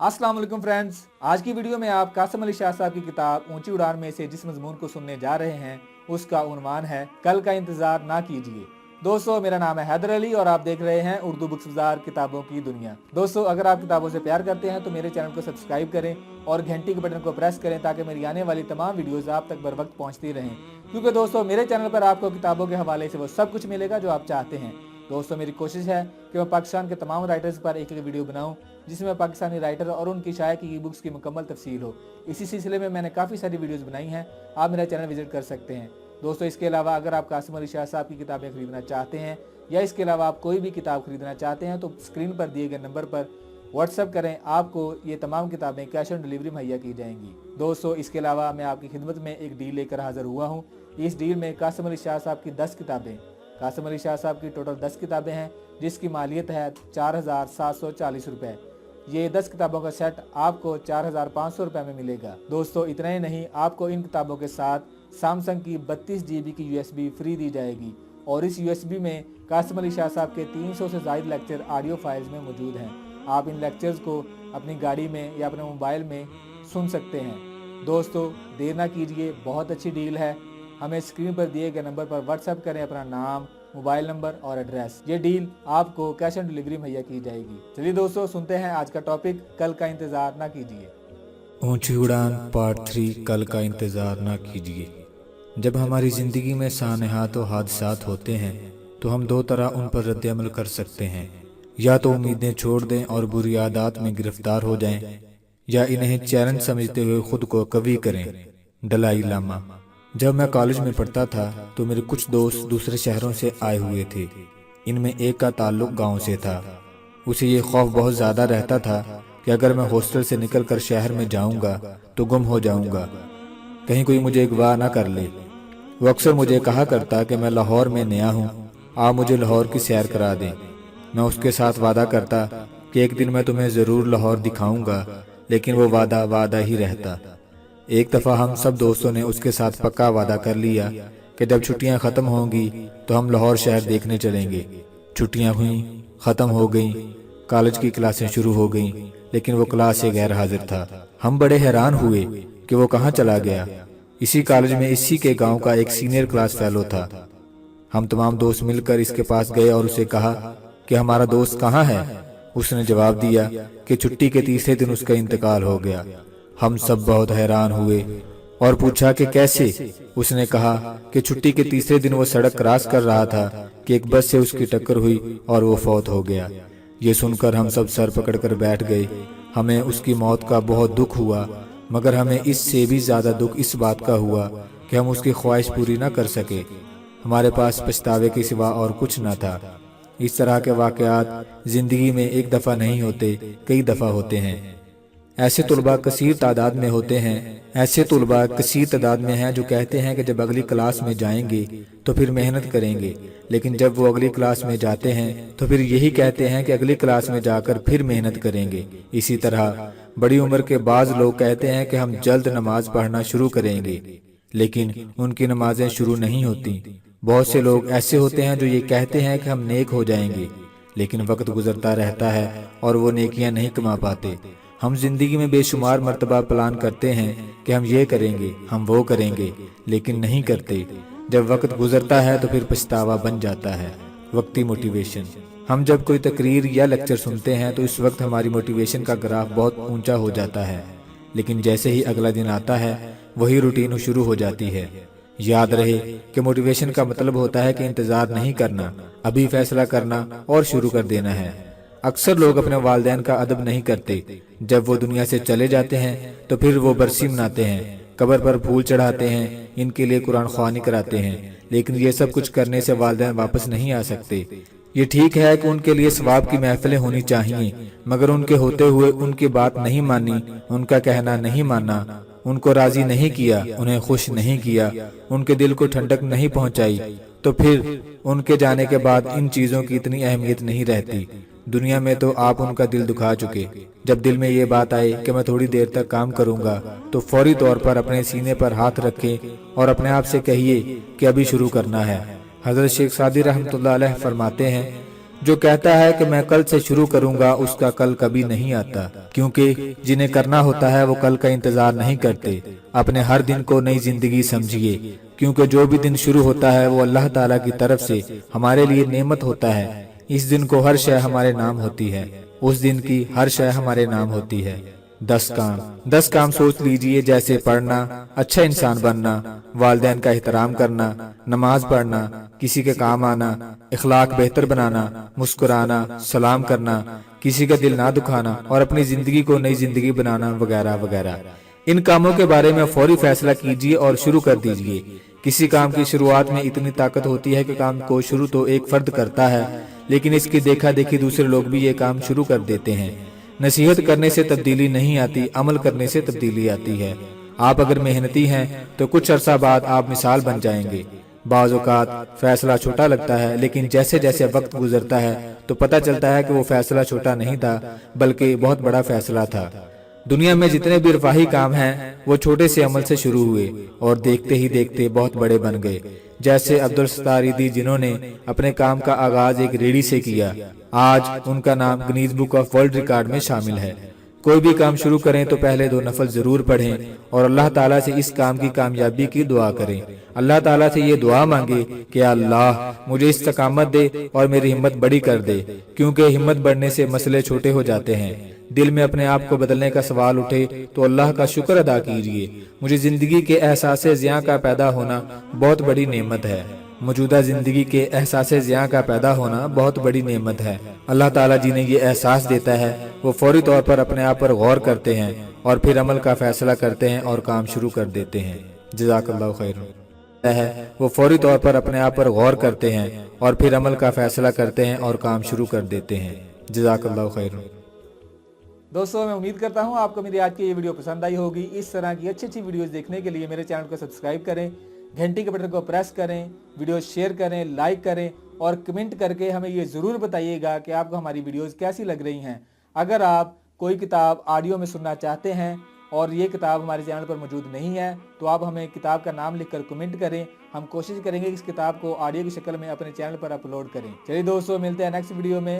अस्सलाम वालेकुम फ्रेंड्स, आज की वीडियो में आप कासिम अली शाह साहब की किताब ऊंची उड़ान में से जिस मजमून को सुनने जा रहे हैं उसका उन्वान है कल का इंतजार ना कीजिए। दोस्तों, मेरा नाम है हैदर अली और आप देख रहे हैं उर्दू बुक्स बाजार किताबों की दुनिया। दोस्तों, अगर आप किताबों से प्यार करते हैं तो मेरे चैनल को सब्सक्राइब करें और घंटी के बटन को प्रेस करें ताकि मेरी आने वाली तमाम वीडियोस आप तक बर वक्त पहुंचती रहें, क्योंकि दोस्तों मेरे चैनल पर आपको किताबों के हवाले से वो सब कुछ मिलेगा जो आप चाहते हैं। दोस्तों, मेरी कोशिश है कि मैं पाकिस्तान के तमाम राइटर्स पर एक वीडियो बनाऊं जिसमें पाकिस्तानी राइटर और उनकी शाये की बुक्स की मुकम्मल तफसील हो। इसी सिलसिले में मैंने काफ़ी सारी वीडियोस बनाई हैं, आप मेरा चैनल विजिट कर सकते हैं। दोस्तों, इसके अलावा अगर आप कासिम अली शाह साहब की किताबें खरीदना चाहते हैं या इसके अलावा आप कोई भी किताब खरीदना चाहते हैं तो स्क्रीन पर दिए गए नंबर पर व्हाट्सएप करें, आपको ये तमाम किताबें कैश ऑन डिलीवरी मुहैया की जाएंगी। दोस्तों, इसके अलावा मैं आपकी खिदमत में एक डील लेकर हाजिर हुआ हूँ। इस डील में कासिम अली शाह साहब की 10 किताबें, कासिम अली शाह साहब की टोटल 10 किताबें हैं जिसकी मालियत है 4740 रुपये। ये 10 किताबों का सेट आपको 4500 रुपये में मिलेगा। दोस्तों, इतना ही नहीं, आपको इन किताबों के साथ सैमसंग की 32 GB की USB फ्री दी जाएगी और इस USB में कासिम अली शाह साहब के 300 से ज़ायद लेक्चर ऑडियो फाइल्स में मौजूद हैं। आप इन लेक्चर्स को अपनी गाड़ी में या अपने मोबाइल में सुन सकते हैं। दोस्तों, देर ना कीजिए, बहुत अच्छी डील है। हमें स्क्रीन पर दिए गए नंबर पर व्हाट्सएप करें अपना नाम, मोबाइल नंबर और एड्रेस। ये डील आपको कैश ऑन डिलीवरी मुहैया की जाएगी। चलिए दोस्तों, सुनते हैं आज का टॉपिक, कल का इंतजार ना कीजिए। ऊंची उड़ान पार्ट 3, कल का इंतजार ना कीजिए। जब हमारी ज़िंदगी में सानहात व हादसात होते हैं तो हम दो तरह उन पर रद्द अमल कर सकते हैं। या तो उम्मीदें छोड़ दें और बुरी आदत में गिरफ्तार हो जाएं, या इन्हें चैलेंज समझते हुए खुद को कवी करें। दलाई लामा। जब मैं कॉलेज में पढ़ता था तो मेरे कुछ दोस्त दूसरे शहरों से आए हुए थे। इनमें एक का ताल्लुक गांव से था। उसे ये खौफ बहुत ज़्यादा रहता था कि अगर मैं हॉस्टल से निकलकर शहर में जाऊंगा तो गुम हो जाऊंगा, कहीं कोई मुझे अगवा ना कर ले। वो अक्सर मुझे कहा करता कि मैं लाहौर में नया हूँ, आप मुझे लाहौर की सैर करा दें। मैं उसके साथ वादा करता कि एक दिन मैं तुम्हें ज़रूर लाहौर दिखाऊंगा, लेकिन वो वादा ही रहता। एक दफ़ा हम सब दोस्तों ने उसके साथ पक्का वादा कर लिया कि जब छुट्टियां ख़त्म होंगी तो हम लाहौर शहर देखने चलेंगे। छुट्टियां हुई, ख़त्म हो गईं, कॉलेज की क्लासें शुरू हो गईं, लेकिन वो क्लास से गैर हाजिर था। हम बड़े हैरान हुए कि वो कहाँ चला गया। इसी कॉलेज में इसी के गांव का एक सीनियर क्लास फेलो था। हम तमाम दोस्त मिलकर इसके पास गए और उसे कहा कि हमारा दोस्त कहाँ है। उसने जवाब दिया कि छुट्टी के तीसरे दिन उसका इंतकाल हो गया। हम सब बहुत हैरान हुए और पूछा कि कैसे। उसने कहा कि छुट्टी के तीसरे दिन वो सड़क क्रॉस कर रहा था कि एक बस से उसकी टक्कर हुई और वो फौत हो गया। ये सुनकर हम सब सर पकड़कर बैठ गए। हमें उसकी मौत का बहुत दुख हुआ, मगर हमें इससे भी ज़्यादा दुख इस बात का हुआ कि हम उसकी ख्वाहिश पूरी न कर सके। हमारे पास पछतावे के सिवा और कुछ न था। इस तरह के वाक़यात ज़िंदगी में एक दफ़ा नहीं होते, कई दफ़ा होते हैं। ऐसे तुलबा कसीर तादाद में होते हैं। ऐसे तुलबा कसीर तादाद में हैं जो कहते हैं कि जब अगली क्लास में जाएंगे तो फिर मेहनत करेंगे, लेकिन जब वो अगली क्लास में जाते हैं तो फिर यही कहते हैं कि अगली क्लास में जाकर फिर मेहनत करेंगे। इसी तरह बड़ी उम्र के बाज़ लोग कहते हैं कि हम जल्द नमाज पढ़ना शुरू करेंगे, लेकिन उनकी नमाजें शुरू नहीं होती। बहुत से लोग ऐसे होते हैं जो ये कहते हैं कि हम नेक हो जाएंगे, लेकिन वक्त गुजरता रहता है और वो नेकियां नहीं कमा पाते। हम जिंदगी में बेशुमार मर्तबा प्लान करते हैं कि हम ये करेंगे, हम वो करेंगे, लेकिन नहीं करते। जब वक्त गुजरता है तो फिर पछतावा बन जाता है। वक्ती मोटिवेशन। हम जब कोई तकरीर या लेक्चर सुनते हैं तो इस वक्त हमारी मोटिवेशन का ग्राफ बहुत ऊंचा हो जाता है, लेकिन जैसे ही अगला दिन आता है वही रूटीन शुरू हो जाती है। याद रहे कि मोटिवेशन का मतलब होता है कि इंतजार नहीं करना, अभी फैसला करना और शुरू कर देना है। अक्सर लोग अपने वालिदैन का अदब नहीं करते। जब वो दुनिया से चले जाते हैं तो फिर वो बरसी मनाते हैं, कब्र पर फूल चढ़ाते हैं, इनके लिए कुरान ख्वानी कराते हैं, लेकिन ये सब कुछ करने से वालिदैन वापस नहीं आ सकते। ये ठीक है कि उनके लिए सवाब की महफिलें होनी चाहिए, मगर उनके होते हुए उनकी बात नहीं मानी, उनका कहना नहीं माना, उनको राजी नहीं किया, उन्हें खुश नहीं किया, उनके दिल को ठंडक नहीं पहुंचाई, तो फिर उनके जाने के बाद इन चीज़ों की इतनी अहमियत नहीं रहती। दुनिया में तो आप उनका दिल दुखा चुके। जब दिल में ये बात आए कि मैं थोड़ी देर तक काम करूंगा तो फौरी तौर पर अपने सीने पर हाथ रखें और अपने आप से कहिए कि अभी शुरू करना है। हजरत शेख सादी रहमतुल्लाह अलैह फरमाते हैं, जो कहता है कि मैं कल से शुरू करूंगा उसका कल कभी नहीं आता, क्योंकि जिन्हें करना होता है वो कल का इंतजार नहीं करते। अपने हर दिन को नई जिंदगी समझिए, क्योंकि जो भी दिन शुरू होता है वो अल्लाह ताला की तरफ से हमारे लिए नेमत होता है। इस दिन को हर शय हमारे नाम होती है, उस दिन की हर शय हमारे नाम होती है। 10 काम सोच लीजिए, जैसे पढ़ना, अच्छा इंसान बनना, वालिदैन का एहतराम करना, नमाज पढ़ना, किसी के काम आना, इखलाक बेहतर बनाना, मुस्कुराना, सलाम करना, किसी का दिल ना दुखाना और अपनी जिंदगी को नई जिंदगी बनाना वगैरह वगैरह। इन कामों के बारे में फौरी फैसला कीजिए और शुरू कर दीजिए। किसी काम की शुरुआत में इतनी ताकत होती है कि काम को शुरू तो एक फर्द करता है, लेकिन इसकी देखा देखी दूसरे लोग भी ये काम शुरू कर देते हैं। नसीहत करने से तब्दीली नहीं आती, अमल करने से तब्दीली आती है। आप अगर मेहनती हैं तो कुछ अरसा बाद आप मिसाल बन जाएंगे। बाज़ औक़ात फैसला छोटा लगता है, लेकिन जैसे जैसे वक्त गुजरता है तो पता चलता है कि वो फैसला छोटा नहीं था, बल्कि बहुत बड़ा फैसला था। दुनिया में जितने भी रफाही काम हैं वो छोटे से अमल से शुरू हुए और देखते ही देखते बहुत बड़े बन गए। जैसे अब्दुल सत्तार ईदी, जिन्होंने अपने काम का आगाज एक रेडी से किया, आज उनका नाम Guinness book of world record में शामिल है। कोई भी काम शुरू करें तो पहले 2 नफल जरूर पढ़ें और अल्लाह ताला से इस काम की कामयाबी की दुआ करें। अल्लाह ताला से ये दुआ मांगे कि अल्लाह मुझे इस्तकामत दे और मेरी हिम्मत बड़ी कर दे, क्योंकि हिम्मत बढ़ने से मसले छोटे हो जाते हैं। दिल में अपने आप को बदलने का सवाल उठे तो अल्लाह का शुक्र अदा कीजिए। मुझे जिंदगी के एहसास ज़िया का पैदा होना बहुत बड़ी नेमत है। मौजूदा जिंदगी के एहसास ज़िया का पैदा होना बहुत बड़ी नेमत है। अल्लाह ताला जिन्हें ये एहसास देता है वो फौरी तौर पर अपने आप पर गौर करते हैं और फिर अमल का फैसला करते हैं और काम शुरू कर देते हैं। जज़ाकल्लाहु खैर है वो फौरी तौर पर अपने आप पर गौर करते हैं और फिर अमल का फैसला करते हैं और काम शुरू कर देते हैं। जज़ाकल्लाहु खैर। दोस्तों, मैं उम्मीद करता हूँ आपको मेरी आज की ये वीडियो पसंद आई होगी। इस तरह की अच्छी अच्छी वीडियोस देखने के लिए मेरे चैनल को सब्सक्राइब करें, घंटी के बटन को प्रेस करें, वीडियो शेयर करें, लाइक करें और कमेंट करके हमें ये ज़रूर बताइएगा कि आपको हमारी वीडियोस कैसी लग रही हैं। अगर आप कोई किताब ऑडियो में सुनना चाहते हैं और ये किताब हमारे चैनल पर मौजूद नहीं है तो आप हमें किताब का नाम लिखकर कमेंट करें। हम कोशिश करेंगे कि इस किताब को ऑडियो की शक्ल में अपने चैनल पर अपलोड करें। चलिए दोस्तों, मिलते हैं नेक्स्ट वीडियो में।